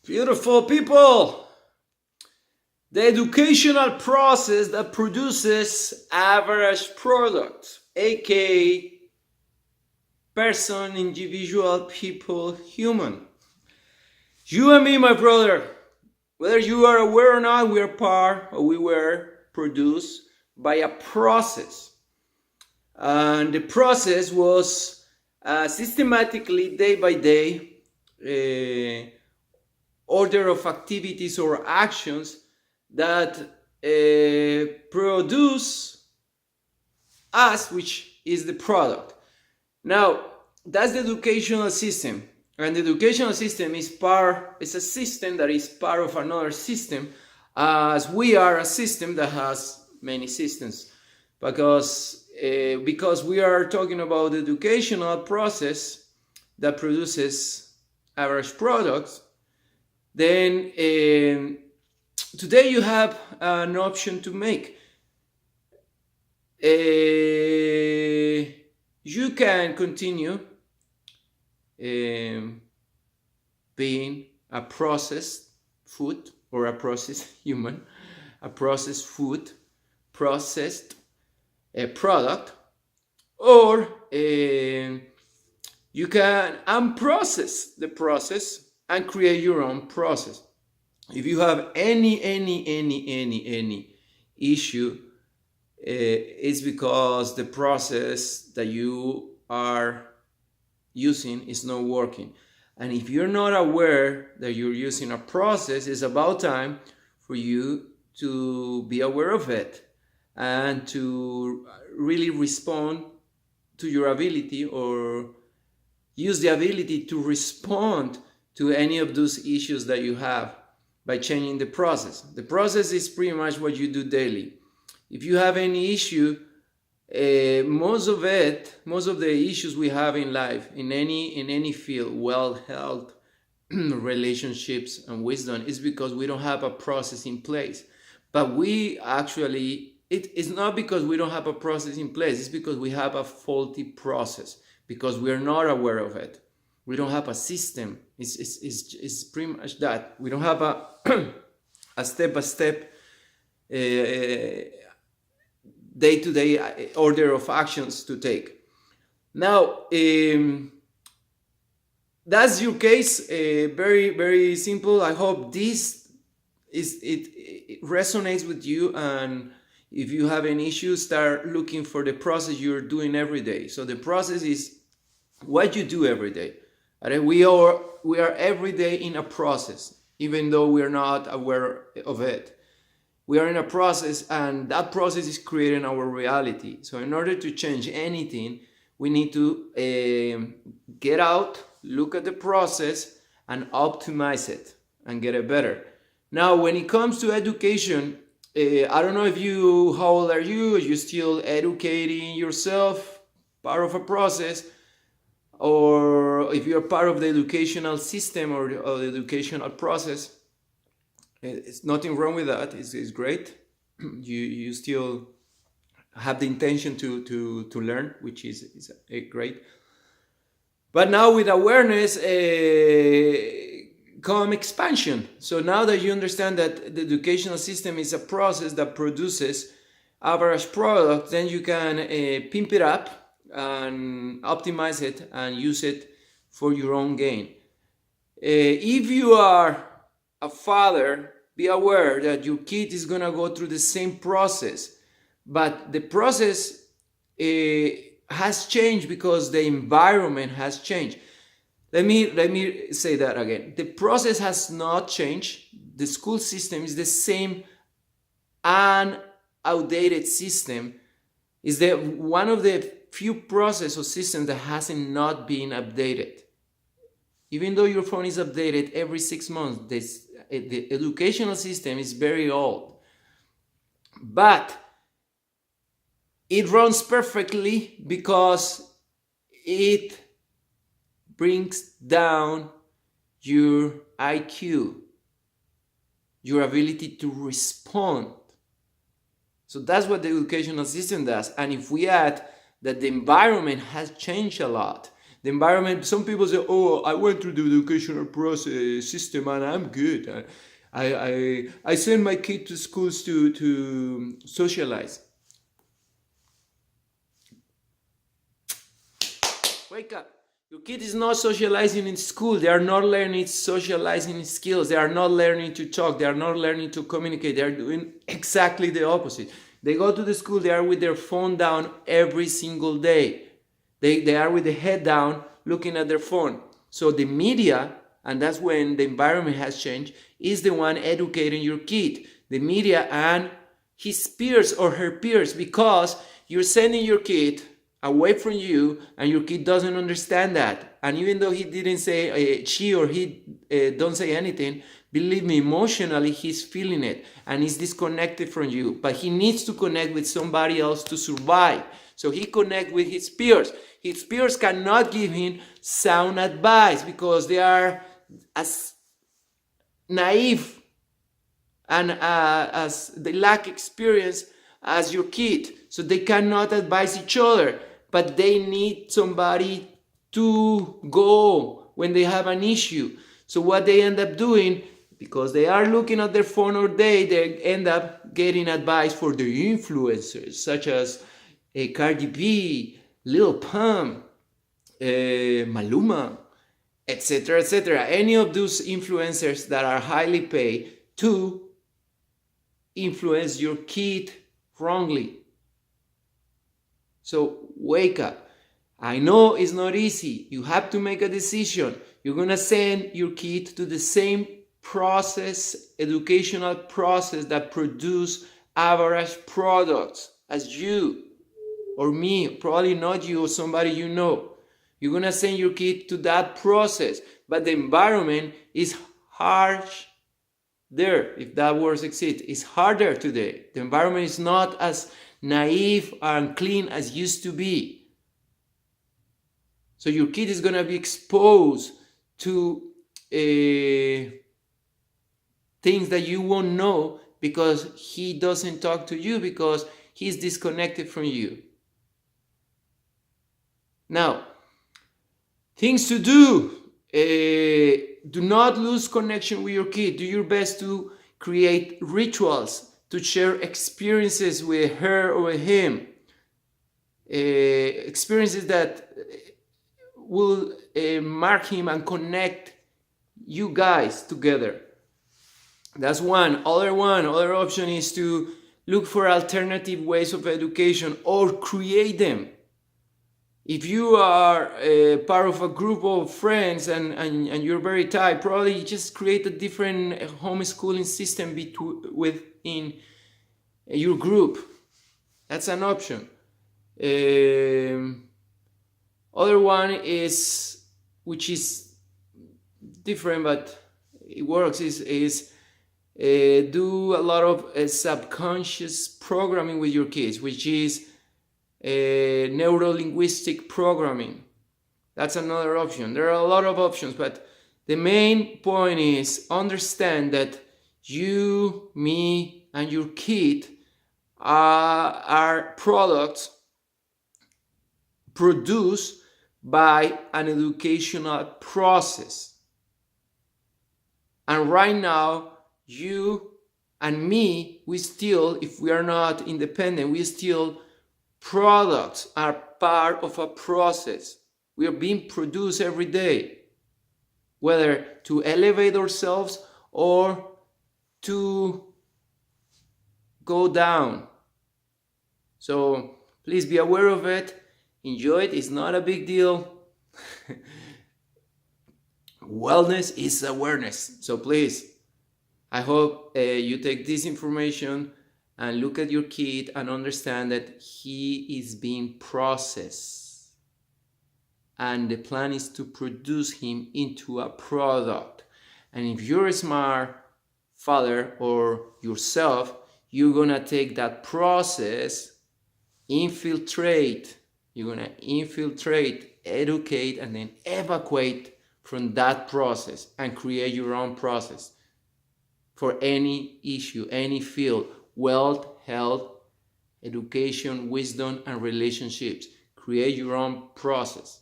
Beautiful people! The educational process that produces average product, aka person, individual, people, human. You and me, my brother, whether you are aware or not, we are part or we were produced by a process. And the process was systematically, day by day, order of activities or actions that produce us, which is the product. Now, that's the educational system. And the educational system is a system that is part of another system, as we are a system that has many systems. Because we are talking about the educational process that produces average products, then today you have an option to make. You can continue being a processed food or a processed human, a processed food, processed product, or you can unprocess the process and create your own process. If you have any issue, it's because the process that you are using is not working. And if you're not aware that you're using a process, it's about time for you to be aware of it and to really respond to your ability or use the ability to respond to any of those issues that you have by changing the process. The process is pretty much what you do daily. If you have any issue, most of the issues we have in life, in any field, wealth, health, relationships, and wisdom, is because we don't have a process in place. But we actually, it's not because we don't have a process in place, it's because we have a faulty process, because we are not aware of it. We don't have a system. It's pretty much that. We don't have a step-by-step day-to-day order of actions to take. Now, that's your case. Very, very simple. I hope it resonates with you, and if you have an issue, start looking for the process you're doing every day. So the process is what you do every day. We are every day in a process, even though we are not aware of it. We are in a process, and that process is creating our reality. So in order to change anything, we need to get out, look at the process, and optimize it and get it better. Now, when it comes to education, I don't know how old are you? Are you still educating yourself, part of a process? Or if you're part of the educational system or the educational process, it's nothing wrong with that. It's great. You still have the intention to learn, which is great. But now with awareness come expansion. So now that you understand that the educational system is a process that produces average product, then you can pimp it up and optimize it and use it for your own gain. If you are a father, be aware that your kid is going to go through the same process, but the process has changed because the environment has changed. Let me say that again. The process has not changed. The school system is the same, an outdated system. Is one of the few process or systems that hasn't not been updated. Even though your phone is updated every 6 months, the educational system is very old. But it runs perfectly because it brings down your IQ, your ability to respond. So that's what the educational system does. And if we add that the environment has changed a lot, The environment, some people say, oh, I went through the educational process system and I'm good. I send my kid to schools to socialize. Wake up. Your kid is not socializing in school. They are not learning socializing skills. They are not learning to talk. They are not learning to communicate. They are doing exactly the opposite. They go to the school. They are with their phone down every single day. They are with the head down looking at their phone. So the media, and that's when the environment has changed, is the one educating your kid. The media and his peers or her peers, because you're sending your kid away from you and your kid doesn't understand that. And even though he didn't say, she or he don't say anything, believe me, emotionally he's feeling it and he's disconnected from you. But he needs to connect with somebody else to survive. So he connects with his peers. His peers cannot give him sound advice because they are as naive and as they lack experience as your kid. So they cannot advise each other, but they need somebody to go when they have an issue. So what they end up doing, because they are looking at their phone all day, they end up getting advice for the influencers, such as Cardi B, Lil Pump, Maluma, etc., etc. Any of those influencers that are highly paid to influence your kid wrongly. So wake up. I know it's not easy. You have to make a decision. You're going to send your kid to the same process, educational process that produce average products as you or me, probably not you or somebody you know. You're going to send your kid to that process, but the environment is harsh there, if that word exists. It's harder today. The environment is not as naive and clean as used to be. So your kid is going to be exposed to things that you won't know because he doesn't talk to you, because he's disconnected from you. Now, things to do. Do not lose connection with your kid. Do your best to create rituals, to share experiences with her or with him. Experiences that will mark him and connect you guys together. That's one. Other option is to look for alternative ways of education or create them. If you are part of a group of friends and you're very tight, probably just create a different homeschooling system within your group. That's an option. Other one is, which is different but it works, is do a lot of subconscious programming with your kids, which is neuro-linguistic programming. That's another option. There are a lot of options, but the main point is understand that you, me, and your kid are products produced by an educational process. And right now, you and me, we still, if we are not independent, we still products are part of a process. We are being produced every day, whether to elevate ourselves or to go down. So please be aware of it. Enjoy it. It's not a big deal. Wellness is awareness. So please, I hope you take this information and look at your kid and understand that he is being processed. And the plan is to produce him into a product. And if you're a smart father or yourself, you're gonna take that process, infiltrate. You're gonna infiltrate, educate, and then evacuate from that process and create your own process for any issue, any field: wealth, health, education, wisdom, and relationships. Create your own process.